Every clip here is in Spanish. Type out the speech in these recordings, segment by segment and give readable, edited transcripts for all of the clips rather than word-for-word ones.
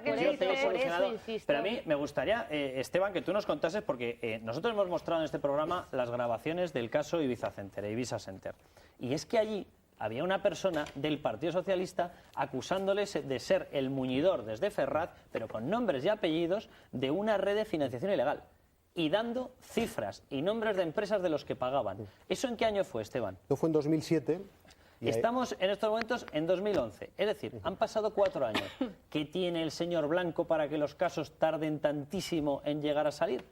cosa que yo tengo dice, solucionado, pero a mí me gustaría, Esteban, que tú nos contases, porque nosotros hemos mostrado en este programa las grabaciones del caso Ibiza Center. Y es que allí había una persona del Partido Socialista acusándoles de ser el muñidor desde Ferraz, pero con nombres y apellidos, de una red de financiación ilegal. Y dando cifras y nombres de empresas de los que pagaban. ¿Eso en qué año fue, Esteban? Esto fue en 2007. Estamos en estos momentos en 2011. Es decir, han pasado 4 años. ¿Qué tiene el señor Blanco para que los casos tarden tantísimo en llegar a salir?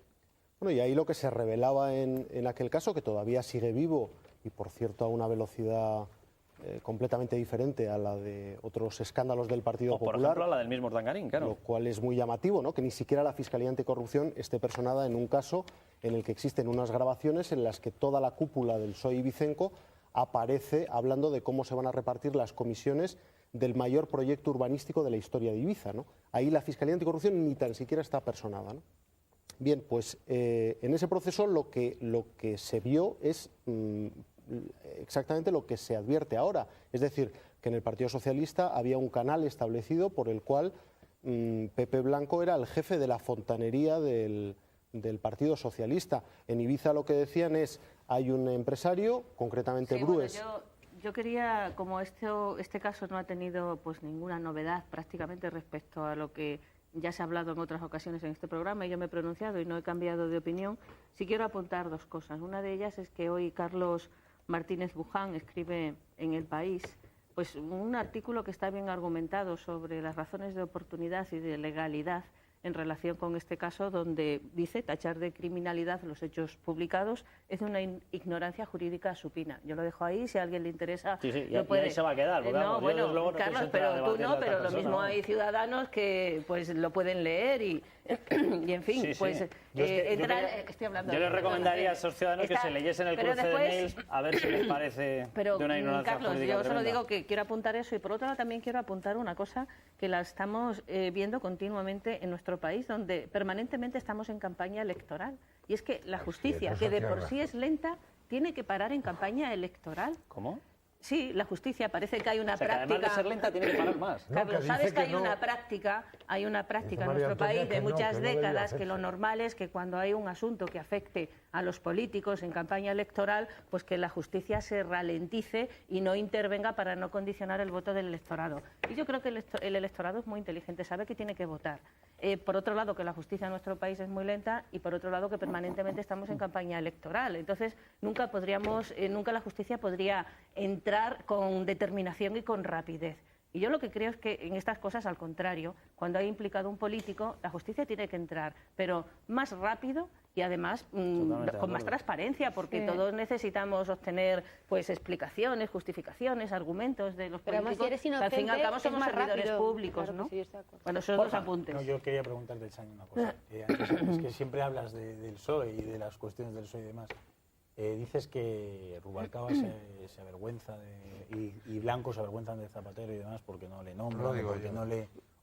Bueno, y ahí lo que se revelaba en aquel caso, que todavía sigue vivo y, por cierto, a una velocidad completamente diferente a la de otros escándalos del Partido Popular. Popular. Por ejemplo, a la del mismo Urdangarín, claro. Lo cual es muy llamativo, ¿no? Que ni siquiera la Fiscalía Anticorrupción esté personada en un caso en el que existen unas grabaciones en las que toda la cúpula del PSOE ibicenco aparece hablando de cómo se van a repartir las comisiones del mayor proyecto urbanístico de la historia de Ibiza, ¿no? Ahí la Fiscalía Anticorrupción ni tan siquiera está personada, ¿no? Bien, pues en ese proceso lo que se vio es exactamente lo que se advierte ahora. Es decir, que en el Partido Socialista había un canal establecido por el cual Pepe Blanco era el jefe de la fontanería del Partido Socialista. En Ibiza lo que decían es, hay un empresario, concretamente Brues. Bueno, yo quería, como este caso no ha tenido pues ninguna novedad prácticamente respecto a lo que ya se ha hablado en otras ocasiones en este programa y yo me he pronunciado y no he cambiado de opinión, sí quiero apuntar 2 cosas. Una de ellas es que hoy Carlos Martínez Buján escribe en El País pues un artículo que está bien argumentado sobre las razones de oportunidad y de legalidad en relación con este caso, donde dice tachar de criminalidad los hechos publicados es una ignorancia jurídica supina. Yo lo dejo ahí, si a alguien le interesa. Sí, lo puede. Y ahí se va a quedar. Porque, no, bueno, luego Carlos, pero tú no, pero lo mismo hay ciudadanos que pues lo pueden leer y en fin, sí, sí. pues estoy hablando. Yo les recomendaría a esos ciudadanos que se leyesen el cruce de mails a ver si les parece de una ignorancia Carlos, jurídica yo solo tremenda. digo que quiero apuntar eso y por otro lado también quiero apuntar una cosa que la estamos viendo continuamente en nuestro país, donde permanentemente estamos en campaña electoral. Y es que la justicia, que de por sí es lenta, tiene que parar en campaña electoral. ¿Cómo? Sí, la justicia, parece que hay una práctica. Que además de ser lenta tiene que parar más. Carlos, sabes que hay una práctica en nuestro país de muchas décadas que lo normal es que cuando hay un asunto que afecte a los políticos en campaña electoral, pues que la justicia se ralentice y no intervenga para no condicionar el voto del electorado. Y yo creo que el electorado es muy inteligente, sabe que tiene que votar. Por otro lado, que la justicia en nuestro país es muy lenta y por otro lado que permanentemente estamos en campaña electoral. Entonces, nunca la justicia podría entrar con determinación y con rapidez. Y yo lo que creo es que en estas cosas, al contrario, cuando hay implicado un político, la justicia tiene que entrar, pero más rápido y además con más transparencia, porque todos necesitamos obtener pues explicaciones, justificaciones, argumentos de los políticos. Pero además, si eres al fin y al cabo inocente, somos es más servidores rápido. públicos, Claro, ¿no? sí, está de acuerdo. Bueno, esos 2 apuntes. No, yo quería preguntarte, Chani, una cosa. Es que siempre hablas del PSOE y de las cuestiones del PSOE y demás. Dices que Rubalcaba se avergüenza y Blanco se avergüenzan de Zapatero y demás porque no le nombran,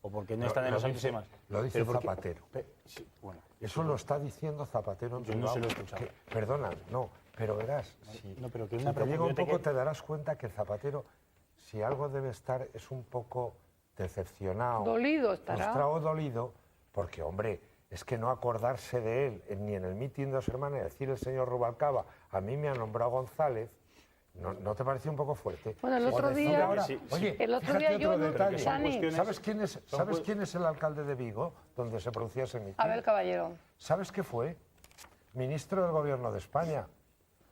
o porque no están en los años y demás. Lo dice Zapatero. Sí, bueno, eso lo está diciendo Zapatero. Yo no se lo he escuchado. Perdona, no, pero verás, pero que si te llega un poco te darás cuenta que Zapatero, si algo debe estar, es un poco decepcionado. Dolido estará. Frustrado, dolido, porque, hombre, es que no acordarse de él, ni en el mitin de Dos Hermanas, decir el señor Rubalcaba, a mí me ha nombrado González, ¿no te parece un poco fuerte? Bueno, el otro día... Oye, el otro fíjate día otro detalle. ¿Sabes quién es el alcalde de Vigo, donde se producía ese mitin? Abel Caballero. ¿Sabes qué fue? Ministro del Gobierno de España.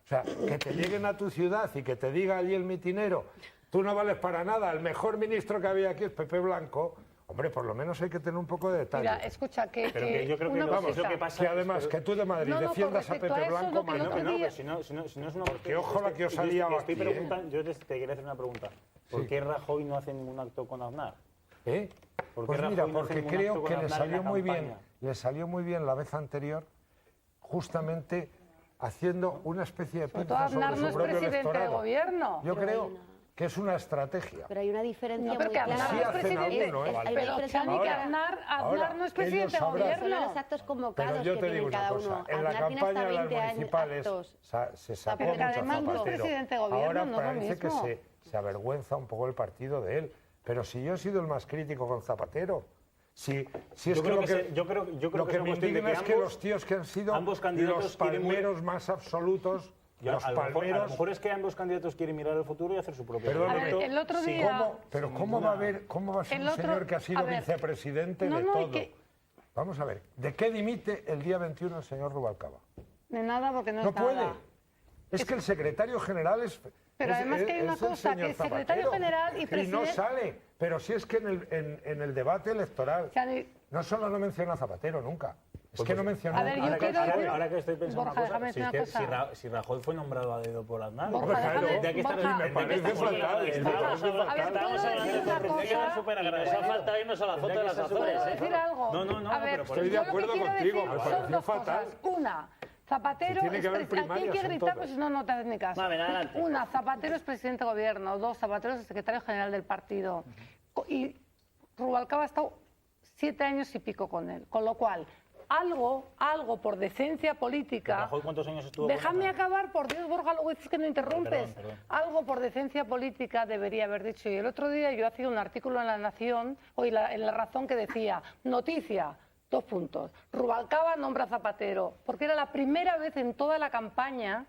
O sea, que te lleguen a tu ciudad y que te diga allí el mitinero, tú no vales para nada, el mejor ministro que había aquí es Pepe Blanco. Hombre, por lo menos hay que tener un poco de detalle. Mira, escucha, pero que yo creo que vamos, lo que pasa que además que tú de Madrid defiendas a Pepe Blanco, si no es una porque ojo la que os ha liado aquí. Yo te quería hacer una pregunta. ¿Por qué Rajoy no hace ningún acto con Aznar? Pues mira, porque creo que le salió muy bien la vez anterior, justamente haciendo una especie de pinza sobre su propio electorado. De gobierno. Yo creo que es una estrategia. Pero hay una diferencia muy clara. Sí hacen alguno, Pero Chani, que Aznar no es presidente de gobierno. Son los actos convocados pero yo que te digo tienen cada una cosa. uno. En la Aznar tiene hasta campaña de 20 las municipales se sacó pero mucho además no es Zapatero. presidente de gobierno, Ahora no es lo parece que mismo. se avergüenza un poco el partido de él. Pero si yo he sido el más crítico con Zapatero, Yo creo que me indigna es que los tíos que han sido los palmeros más absolutos, a lo mejor es que ambos candidatos quieren mirar al futuro y hacer su propio proyecto. El otro día... ¿Cómo va a ser un señor que ha sido vicepresidente de todo? Vamos a ver, ¿de qué dimite el día 21 el señor Rubalcaba? De nada, porque no está. No puede. Es que el secretario general es... Pero además que hay una cosa, que el secretario general y presidente... Y no sale, pero si es que en el debate electoral no solo no menciona a Zapatero nunca, es que no menciona... A ver, yo quiero... Ahora que estoy pensando Borja, una cosa, si Rajoy fue nombrado a dedo por Aznar... Borja, me parece fatal. Estábamos hablando de corrupción súper agradable. Nos ha faltado irnos a la foto de las Azores. ¿Puedo decir algo? No, pero estoy de acuerdo contigo, me pareció fatal. Una... Zapatero, tiene que haber primarias, aquí hay que gritar, pues si no, no te haces ni caso. Adelante. Una, Zapatero es presidente de gobierno. Dos, Zapatero es secretario general del partido. Y Rubalcaba ha estado 7 años y pico con él. Con lo cual, algo por decencia política... ¿Rajoy cuántos años estuvo? Déjame acabar, por Dios, Borja, luego dices que no interrumpes. Perdón. Algo por decencia política debería haber dicho. Y el otro día yo hacía un artículo en La Nación, en La Razón, que decía, noticia... 2 puntos. Rubalcaba nombra a Zapatero, porque era la primera vez en toda la campaña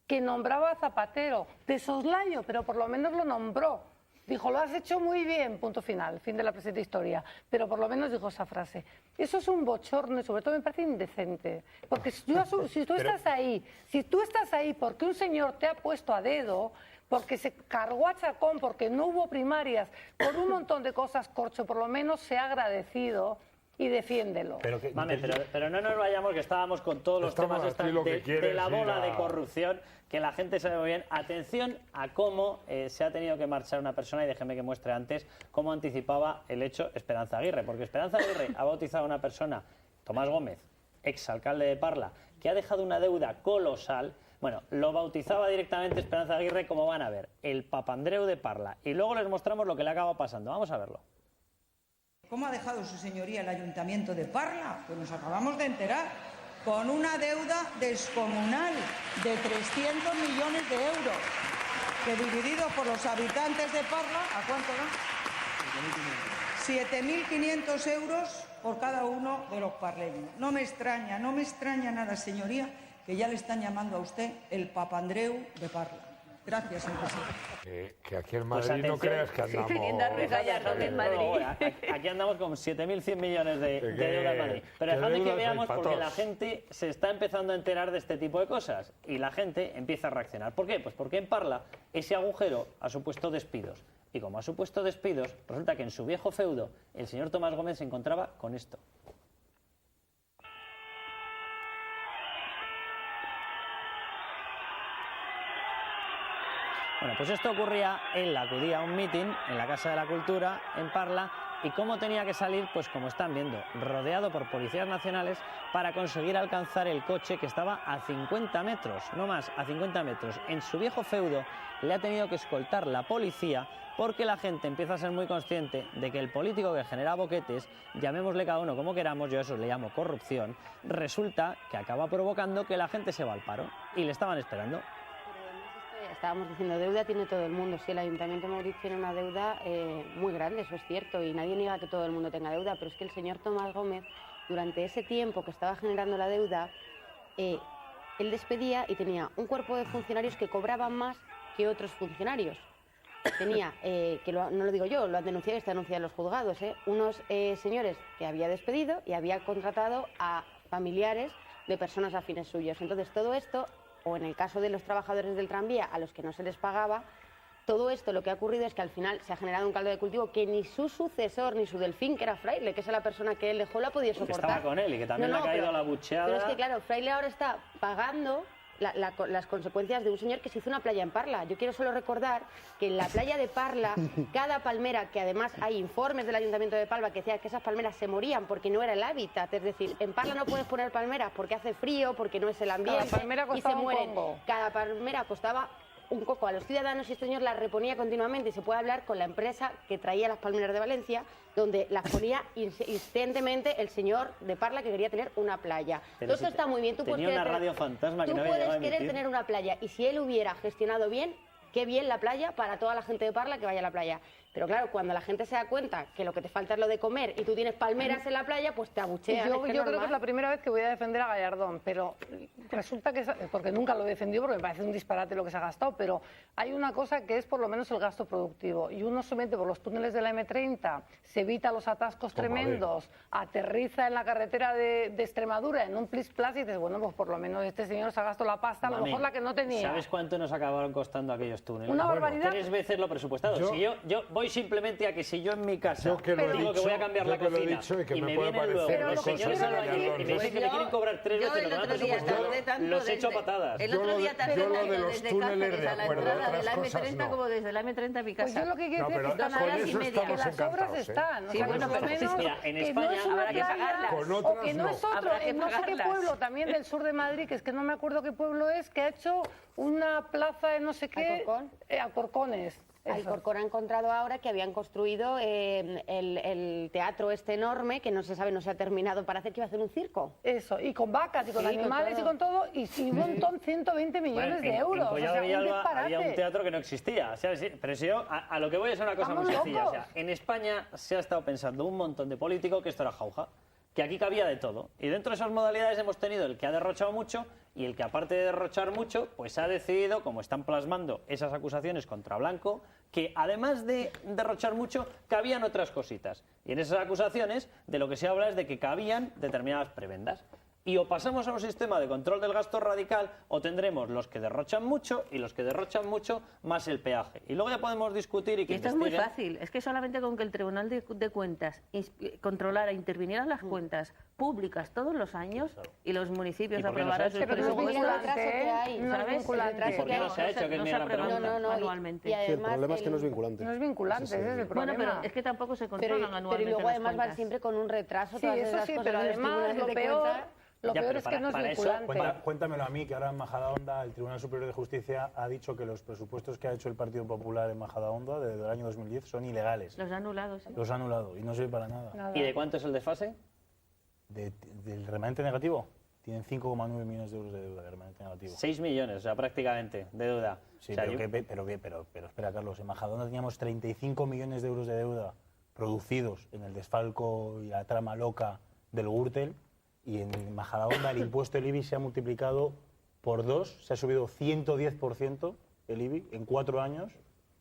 que nombraba a Zapatero, de soslayo, pero por lo menos lo nombró. Dijo, lo has hecho muy bien, punto final, fin de la presente historia. Pero por lo menos dijo esa frase. Eso es un bochorno y sobre todo me parece indecente. Porque si tú estás ahí porque un señor te ha puesto a dedo, porque se cargó a chacón, porque no hubo primarias, por un montón de cosas, Corcho, por lo menos se ha agradecido... y defiéndelo. Pero no nos vayamos, que estábamos con todos los temas de la bola de corrupción, que la gente sabe muy bien. Atención a cómo se ha tenido que marchar una persona, y déjeme que muestre antes cómo anticipaba el hecho Esperanza Aguirre, porque Esperanza Aguirre ha bautizado a una persona, Tomás Gómez, exalcalde de Parla, que ha dejado una deuda colosal. Bueno, lo bautizaba directamente Esperanza Aguirre, como van a ver, el Papandreu de Parla. Y luego les mostramos lo que le acaba pasando. Vamos a verlo. ¿Cómo ha dejado su señoría el Ayuntamiento de Parla? Pues nos acabamos de enterar, con una deuda descomunal de 300 millones de euros, que dividido por los habitantes de Parla, ¿a cuánto da? 7.500 euros por cada uno de los parleños. No me extraña nada, señoría, que ya le están llamando a usted el Papandreu de Parla. Gracias, señor presidente. Que aquí en Madrid no creas que andamos... Aquí andamos con 7.100 millones de deuda en Madrid. Pero dejadme que veamos, porque la gente se está empezando a enterar de este tipo de cosas. Y la gente empieza a reaccionar. ¿Por qué? Pues porque en Parla ese agujero ha supuesto despidos. Y como ha supuesto despidos, resulta que en su viejo feudo el señor Tomás Gómez se encontraba con esto. Bueno, pues esto ocurría, él acudía a un mitin en la Casa de la Cultura, en Parla, y cómo tenía que salir, pues como están viendo, rodeado por policías nacionales para conseguir alcanzar el coche que estaba a 50 metros, no más, a 50 metros. En su viejo feudo le ha tenido que escoltar la policía porque la gente empieza a ser muy consciente de que el político que genera boquetes, llamémosle cada uno como queramos, yo eso le llamo corrupción, resulta que acaba provocando que la gente se va al paro y le estaban esperando. Estábamos diciendo, deuda tiene todo el mundo. Sí, el Ayuntamiento de Madrid tiene una deuda muy grande, eso es cierto, y nadie niega que todo el mundo tenga deuda, pero es que el señor Tomás Gómez, durante ese tiempo que estaba generando la deuda, él despedía y tenía un cuerpo de funcionarios que cobraban más que otros funcionarios. Tenía, no lo digo yo, lo han denunciado y está denunciado en los juzgados, unos señores que había despedido y había contratado a familiares de personas afines suyos. Entonces, todo esto, o en el caso de los trabajadores del tranvía a los que no se les pagaba, todo esto lo que ha ocurrido es que al final se ha generado un caldo de cultivo que ni su sucesor, ni su Delfín, que era Fraile, que es la persona que él dejó, lo ha podido soportar. Que estaba con él y que también le ha caído la bucheada. Pero es que claro, Fraile ahora está pagando las consecuencias de un señor que se hizo una playa en Parla. Yo quiero solo recordar que en la playa de Parla, cada palmera, que además hay informes del Ayuntamiento de Parla que decían que esas palmeras se morían porque no era el hábitat, es decir, en Parla no puedes poner palmeras porque hace frío, porque no es el ambiente, cada palmera costaba y se mueren. Un congo. Cada palmera costaba un coco a los ciudadanos y este señor las reponía continuamente, y se puede hablar con la empresa que traía las palmeras de Valencia, donde las ponía insistentemente el señor de Parla que quería tener una playa. Todo esto está muy bien. Tú tenía una radio fantasma que tú no había puedes querer tener una playa, y si él hubiera gestionado bien, qué bien la playa para toda la gente de Parla que vaya a la playa. Pero claro, cuando la gente se da cuenta que lo que te falta es lo de comer y tú tienes palmeras en la playa, pues te abuchean. Yo creo que es la primera vez que voy a defender a Gallardón, pero resulta que, porque nunca lo he defendido, porque me parece un disparate lo que se ha gastado, pero hay una cosa que es por lo menos el gasto productivo. Y uno se mete por los túneles de la M30, se evita los atascos tremendos, aterriza en la carretera de Extremadura en un plis-plas y dices, bueno, pues por lo menos este señor se ha gastado la pasta, a lo mejor la que no tenía. ¿Sabes cuánto nos acabaron costando aquellos túneles? Una barbaridad. 3 veces lo presupuestado. Yo voy simplemente a que si yo en mi casa digo que voy a cambiar la cocina y me vienen luego los señores albañiles y me dicen que me quieren cobrar 3 veces lo que los echo a patadas. El otro día tardé tanto desde Cáceres a la entrada de la M30 como desde la M30 a mi casa. Pues yo lo que quiero decir es que están a las y media, que las obras están. Sí, bueno, pero mira, en España habrá que pagarlas. O que no es otro, en no sé qué pueblo también del sur de Madrid, que es que no me acuerdo qué pueblo es, que ha hecho una plaza de no sé qué. Alcorcones. Alcorcón ha encontrado ahora que habían construido el teatro este enorme, que no se sabe, no se ha terminado, para hacer que iba a hacer un circo. Eso, y con vacas, y con animales, y con todo, y un montón, 120 millones de euros. En Collado de Villalba había un teatro que no existía. O sea, pero si yo, a lo que voy es una cosa muy sencilla. O sea, en España se ha estado pensando un montón de político que esto era jauja, que aquí cabía de todo. Y dentro de esas modalidades hemos tenido el que ha derrochado mucho y el que, aparte de derrochar mucho, pues ha decidido, como están plasmando esas acusaciones contra Blanco, que además de derrochar mucho, cabían otras cositas. Y en esas acusaciones de lo que se habla es de que cabían determinadas prebendas. Y o pasamos a un sistema de control del gasto radical o tendremos los que derrochan mucho y los que derrochan mucho más el peaje. Y luego ya podemos discutir y que esto es muy fácil. Es que solamente con que el Tribunal de Cuentas controlara, interviniera las cuentas públicas todos los años y los municipios aprobaran sus presupuestos. ¿Sabes? ¿Por qué no se ha hecho? Que es mi gran pregunta. Anualmente. Sí, el problema es que no es vinculante. No es vinculante, ese es el problema. Bueno, pero es que tampoco se controlan anualmente. Pero y luego además van siempre con un retraso. Sí, eso sí, pero además lo peor... Lo peor es que no es vinculante. Cuéntamelo a mí, que ahora en Majadahonda el Tribunal Superior de Justicia ha dicho que los presupuestos que ha hecho el Partido Popular en Majadahonda desde el año 2010 son ilegales. Los ha anulado, sí. Los ha anulado y no sirve para nada. ¿Y de cuánto es el desfase? Del remanente negativo. Tienen 5,9 millones de euros de deuda de remanente negativo. 6 millones, o sea, prácticamente, de deuda. Sí, o sea, pero espera, Carlos, en Majadahonda teníamos 35 millones de euros de deuda producidos en el desfalco y la trama loca del Gürtel. Y en Majadahonda el impuesto del IBI se ha multiplicado por 2, se ha subido 110% el IBI en 4 años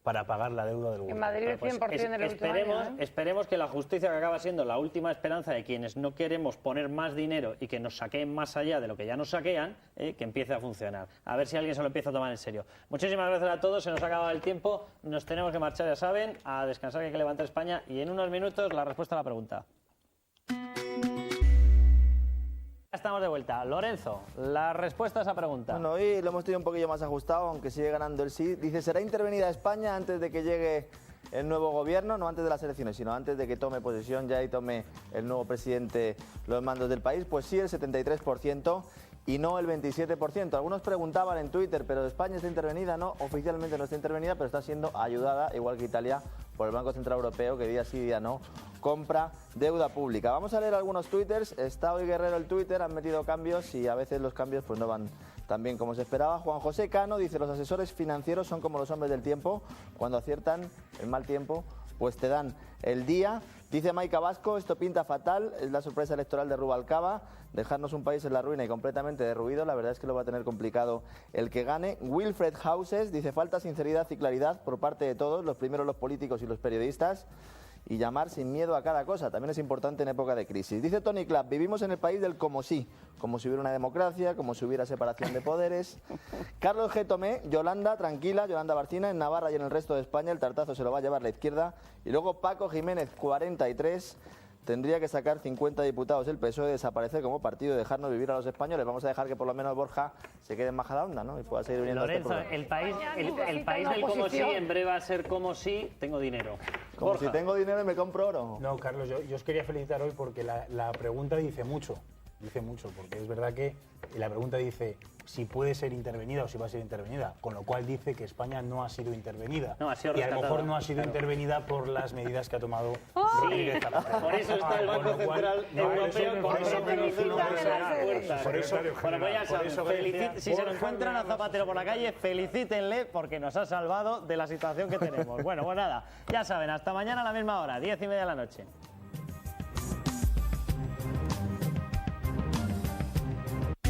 para pagar la deuda del Gürtel. En Madrid el 100% en el último año, Esperemos que la justicia, que acaba siendo la última esperanza de quienes no queremos poner más dinero y que nos saqueen más allá de lo que ya nos saquean, que empiece a funcionar. A ver si alguien se lo empieza a tomar en serio. Muchísimas gracias a todos, se nos ha acabado el tiempo, nos tenemos que marchar, ya saben, a descansar, que hay que levantar España, y en unos minutos la respuesta a la pregunta. Estamos de vuelta. Lorenzo, la respuesta a esa pregunta. Bueno, hoy lo hemos tenido un poquillo más ajustado, aunque sigue ganando el sí. Dice, ¿será intervenida España antes de que llegue el nuevo gobierno? No antes de las elecciones, sino antes de que tome posesión ya y tome el nuevo presidente los mandos del país. Pues sí, el 73% y no el 27%. Algunos preguntaban en Twitter, ¿pero España está intervenida? No, oficialmente no está intervenida, pero está siendo ayudada, igual que Italia, por el Banco Central Europeo, que día sí, día no, compra deuda pública. Vamos a leer algunos twitters. Está hoy Guerrero el Twitter, han metido cambios y a veces los cambios pues no van tan bien como se esperaba. Juan José Cano dice, los asesores financieros son como los hombres del tiempo, cuando aciertan el mal tiempo, pues te dan el día. Dice Maica Vasco, esto pinta fatal, es la sorpresa electoral de Rubalcaba, dejarnos un país en la ruina y completamente derruido, la verdad es que lo va a tener complicado el que gane. Wilfred Houses dice, falta sinceridad y claridad por parte de todos, los primeros los políticos y los periodistas, y llamar sin miedo a cada cosa, también es importante en época de crisis. Dice Tony Clapp, vivimos en el país del como sí, como si hubiera una democracia, como si hubiera separación de poderes. Carlos G. Tomé, Yolanda, tranquila, Yolanda Barcina, en Navarra y en el resto de España el tartazo se lo va a llevar la izquierda. Y luego Paco Jiménez, 43, tendría que sacar 50 diputados el PSOE, desaparecer como partido y dejarnos vivir a los españoles. Vamos a dejar que por lo menos Borja se quede en Majadahonda, ¿no? Y pueda seguir viniendo. Lorenzo, a este el país del como sí, en breve va a ser como sí, tengo dinero. Como Borja. si tengo dinero y me compro oro. No, Carlos, yo os quería felicitar hoy porque la pregunta dice mucho. Dice mucho, porque es verdad que la pregunta dice si puede ser intervenida o si va a ser intervenida, con lo cual dice que España no ha sido intervenida. No, ha sido y a lo rescatada. mejor no ha sido intervenida por las medidas que ha tomado Rodríguez Zapatero. Por eso está el Banco Central Europeo con ese Por eso, bueno, pues ya saben, si se lo encuentran a Zapatero por la calle, felicítenle porque nos ha salvado de la situación que tenemos. Bueno, pues nada, ya saben, hasta mañana a la misma hora, 10:30 de la noche.